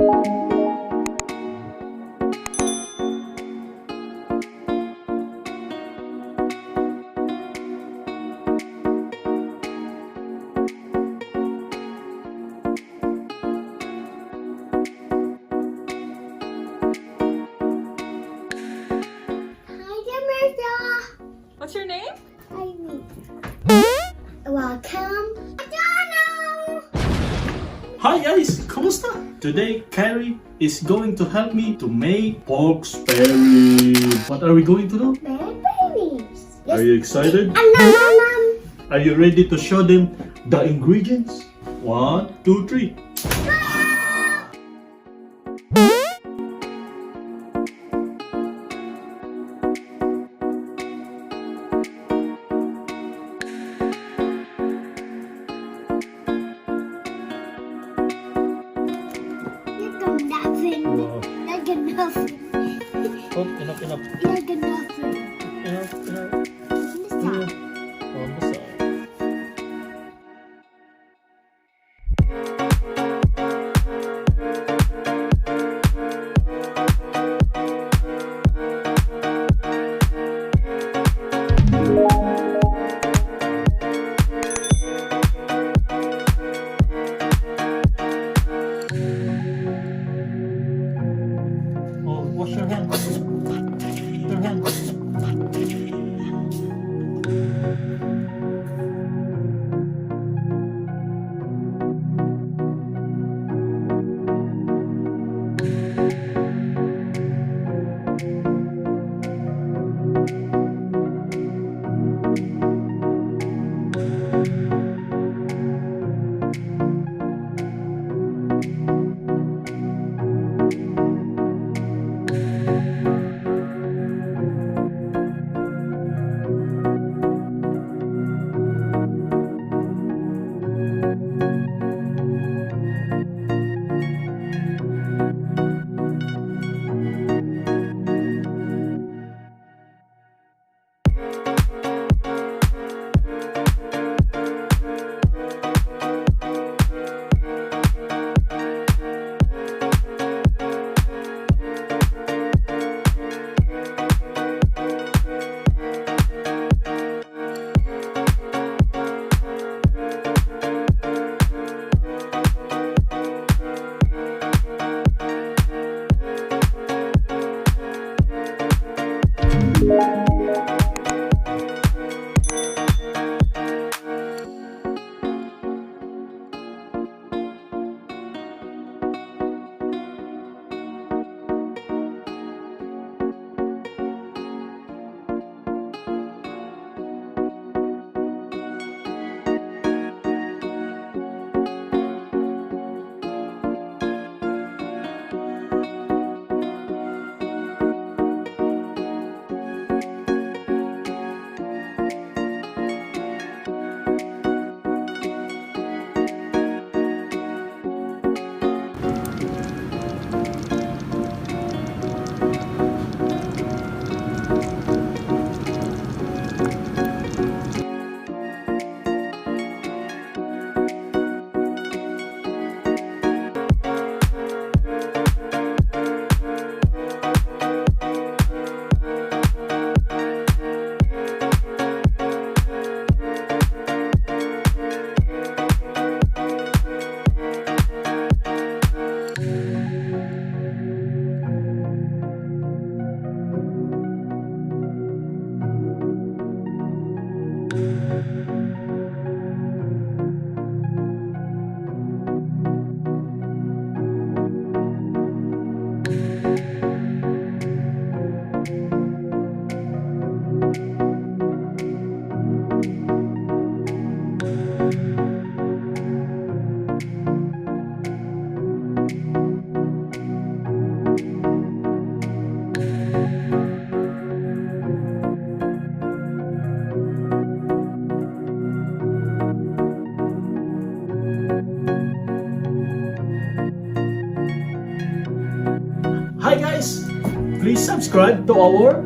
What's your name? Kyrie. Welcome. Hi guys, kumusta? Today, Kyrie is going to help me to make pork spare rib. What are we going to do? Berries. Are you excited? Are you ready to show them the ingredients? 1, 2, 3. Wow. Like a nothing. Oh, enough. Like a nothing. Enough. Stop. Almost all. Oh, wash your hands. Your hands. Hi guys, please subscribe to our